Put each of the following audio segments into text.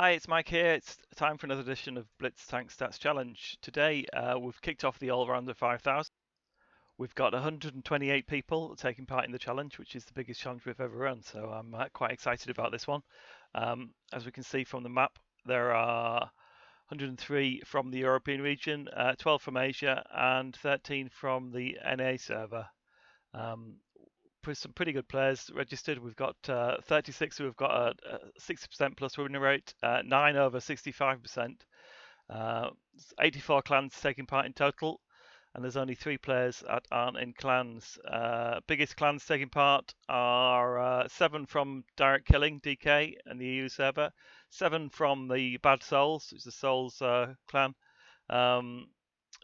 Hi, it's Mike here. It's time for another edition of BlitzTankStats Challenge. Today we've kicked off the AllRounder5000. We've got 128 people taking part in the challenge, which is the biggest challenge we've ever run. So I'm quite excited about this one. As we can see from the map, there are 103 from the European region, 12 from Asia, and 13 from the NA server. Some pretty good players registered. We've got 36 who have got a 60% plus winning rate, 9 over 65%, 84 clans taking part in total, and there's only 3 players that aren't in clans. Biggest clans taking part are 7 from Direct Killing, DK, and the EU server, 7 from the Bad Souls, which is the Souls clan,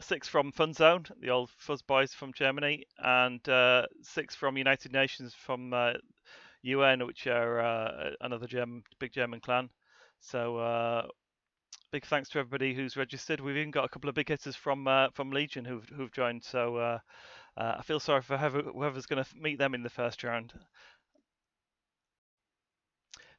6 from Fun Zone, the old Fuzz Boys from Germany, and 6 from United Nations from UN, which are another big German clan. So big thanks to everybody who's registered. We've even got a couple of big hitters from Legion who've joined. So I feel sorry for whoever's going to meet them in the first round.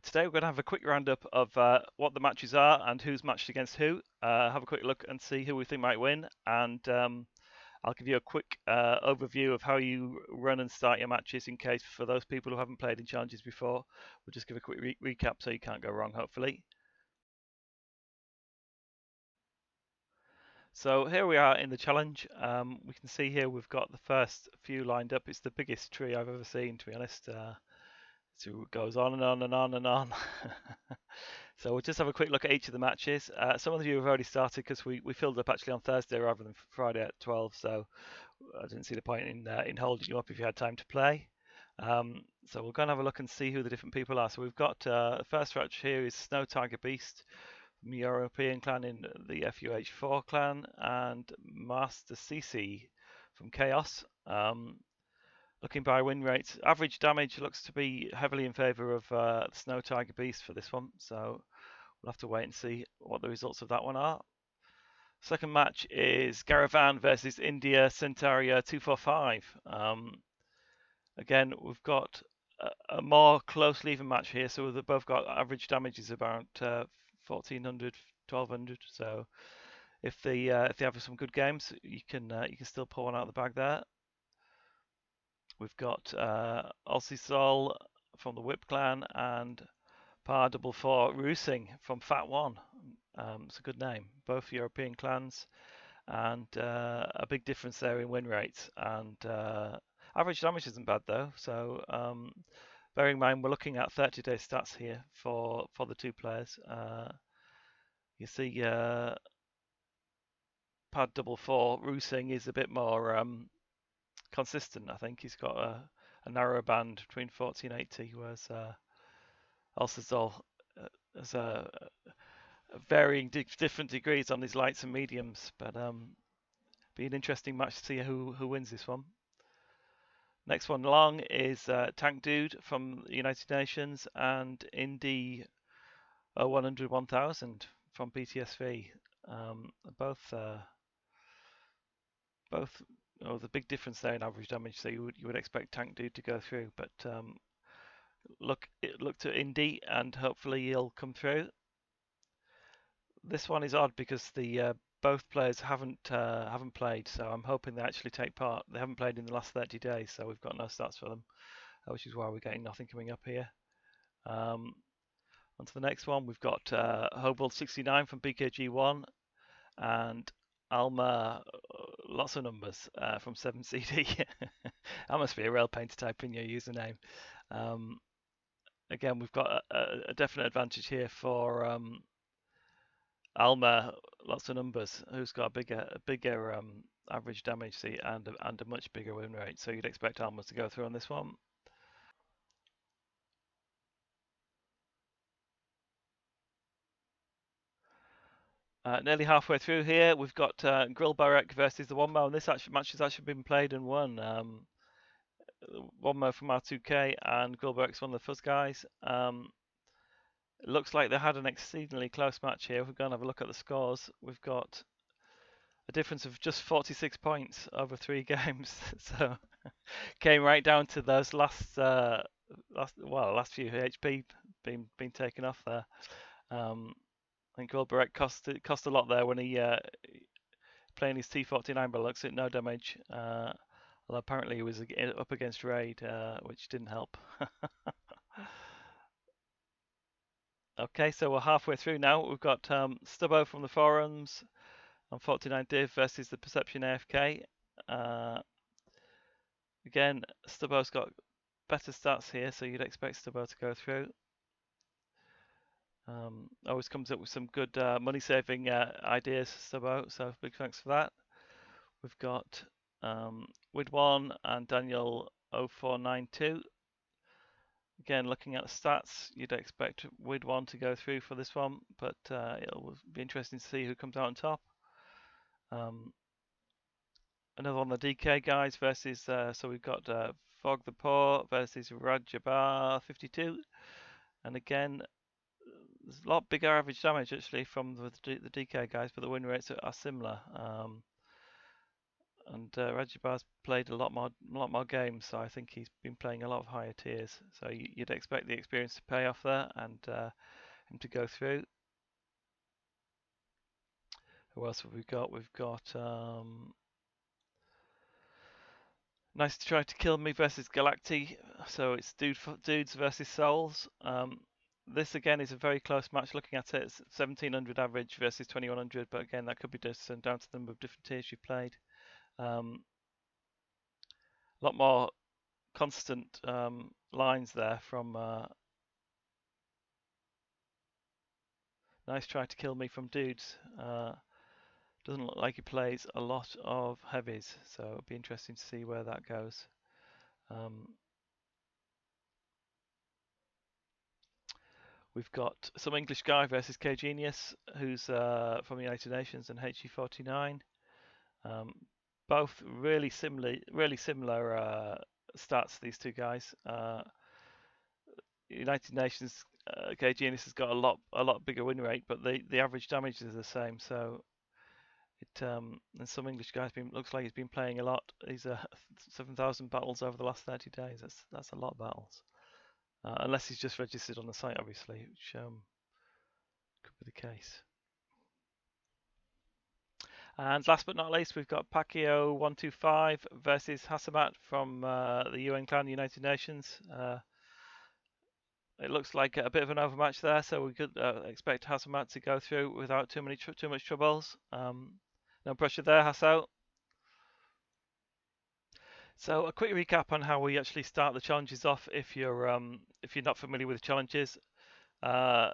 Today we're going to have a quick roundup of what the matches are and who's matched against who. Have a quick look and see who we think might win, and I'll give you a quick overview of how you run and start your matches in case for those people who haven't played in challenges before. We'll just give a quick recap so you can't go wrong, hopefully. So here we are in the challenge. We can see here we've got the first few lined up. It's the biggest tree I've ever seen, to be honest. So it goes on and on and on and on. So we'll just have a quick look at each of the matches. Some of you have already started because we filled up actually on Thursday rather than Friday at 12. So I didn't see the point in holding you up if you had time to play. So we're going to have a look and see who the different people are. So we've got the first match here is Snow Tiger Beast from the European clan in the FUH4 clan, and Master CC from Chaos. Looking by win rates, average damage looks to be heavily in favour of the Snow Tiger Beast for this one, so we'll have to wait and see what the results of that one are. Second match is Garavan versus India Centaria 245. Again, we've got a more closely even match here, so they've both got average damages about 1400, 1200. So if they have some good games, you can still pull one out of the bag there. We've got Aussie Soul from the Whip Clan and Par 44 Roosing from Fat One. It's a good name. Both European clans, and a big difference there in win rates. And average damage isn't bad though. So bearing in mind we're looking at 30-day stats here for the two players. You see Pad 44 Roosing is a bit more consistent. I think he's got a narrower band between 40 and 80, whereas Alcazar has varying different degrees on his lights and mediums. But be an interesting match to see who wins this one. Next one along is Tank Dude from the United Nations and Indy 1000 from PTSV. Both the big difference there in average damage, so you would expect Tank Dude to go through, but look to Indy and hopefully he'll come through. This one is odd because the both players haven't played, so I'm hoping they actually take part. They haven't played in the last 30 days, so we've got no stats for them, which is why we're getting nothing coming up here. On to the next one, we've got Hobold69 from BKG1 and Alma, lots of numbers from 7CD. That must be a real pain to type in your username. Again, we've got a definite advantage here for Alma, lots of numbers, who's got a bigger average damage and a much bigger win rate. So you'd expect Alma to go through on this one. Nearly halfway through here, we've got Grillbarek versus the Wonmo, and this match has actually been played and won. Wonmo from R2K and Grillbarek's one of the Fuzz guys. It looks like they had an exceedingly close match here. If we're going to have a look at the scores, we've got a difference of just 46 points over 3 games. So came right down to those last few HP being taken off there. I think Wilberek cost a lot there when he playing his T49 but looks at no damage. Although apparently he was up against Raid, which didn't help. Okay, so we're halfway through now. We've got Stubbo from the forums on 49 Div versus the Perception AFK. Again, Stubbo's got better stats here, so you'd expect Stubbo to go through. Always comes up with some good money-saving ideas, Stubbo, so big thanks for that. We've got Wid1 and Daniel0492. Again, looking at the stats, you'd expect Wid1 to go through for this one, but it'll be interesting to see who comes out on top. Another one, the DK guys versus, so we've got Fog the Poor versus Rajabar52. And again, there's a lot bigger average damage actually from the DK guys, but the win rates are similar. And Rajabar's played a lot more games, so I think he's been playing a lot of higher tiers. So you'd expect the experience to pay off there and him to go through. Who else have we got? We've got Nice to Try to Kill Me versus Galacti. So it's dudes versus souls. This again is a very close match. Looking at it, it's 1700 average versus 2100, but again that could be just down to the number of different tiers you played. A lot more constant lines there from Nice Try to Kill Me from dudes. Doesn't look like he plays a lot of heavies, so it'll be interesting to see where that goes. We've got some English guy versus K Genius, who's from the United Nations and HG49. Both really similar stats. These two guys. United Nations, K Genius has got a lot bigger win rate, but the average damage is the same. So it and some English guys looks like he's been playing a lot. He's 7,000 battles over the last 30 days. That's a lot of battles. Unless he's just registered on the site, obviously, which could be the case. And last but not least, we've got Pacquiao125 versus Hasamat from the UN Clan United Nations. It looks like a bit of an overmatch there, so we could expect Hasamat to go through without too much troubles. No pressure there, Hasso. So a quick recap on how we actually start the challenges off if you're not familiar with the challenges. It's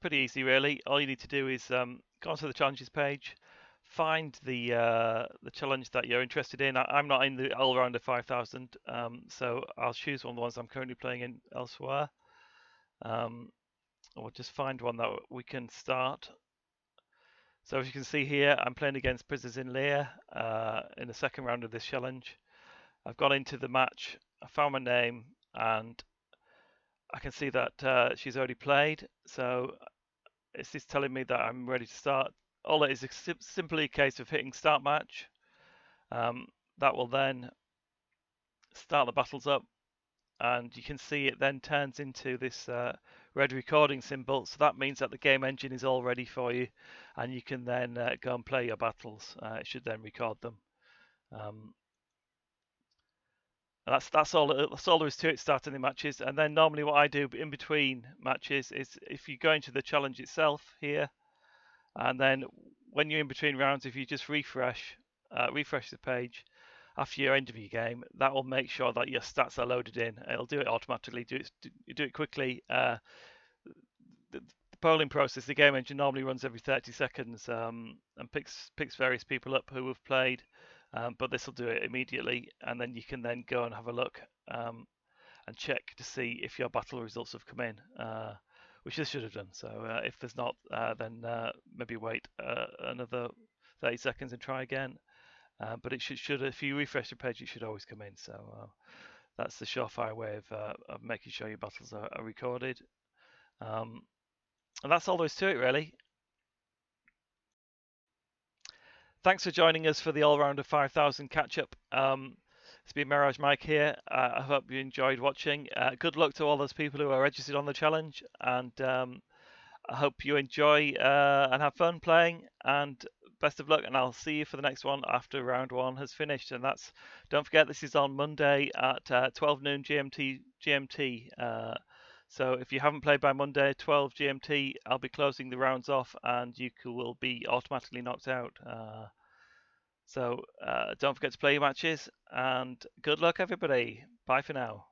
pretty easy really. All you need to do is go onto the challenges page, find the challenge that you're interested in. I'm not in the AllRounder5000, so I'll choose one of the ones I'm currently playing in elsewhere. Or just find one that we can start. So as you can see here, I'm playing against Prisoners in Lear in the second round of this challenge. I've gone into the match, I found my name, and I can see that she's already played. So it's just telling me that I'm ready to start. All it is simply a case of hitting start match. That will then start the battles up, and you can see it then turns into this red recording symbol. So that means that the game engine is all ready for you, and you can then go and play your battles. It should then record them. And that's all there is to it, starting the matches. And then normally what I do in between matches is if you go into the challenge itself here, and then when you're in between rounds, if you just refresh the page after your end of your game, that will make sure that your stats are loaded in. It'll do it automatically. Do it quickly. The polling process, the game engine normally runs every 30 seconds and picks various people up who have played, but this will do it immediately, and then you can then go and have a look and check to see if your battle results have come in, which this should have done. So if there's not, then maybe wait another 30 seconds and try again. But it should, if you refresh the page, it should always come in. So that's the surefire way of making sure your battles are recorded. And that's all there is to it, really. Thanks for joining us for the AllRounder5000 catch-up. It's been Mirage Mike here. I hope you enjoyed watching. Good luck to all those people who are registered on the challenge. And I hope you enjoy and have fun playing, and best of luck, and I'll see you for the next one after round 1 has finished. And don't forget, this is on Monday at 12 noon GMT. So if you haven't played by Monday 12 GMT, I'll be closing the rounds off, and you will be automatically knocked out. So don't forget to play your matches, and good luck, everybody. Bye for now.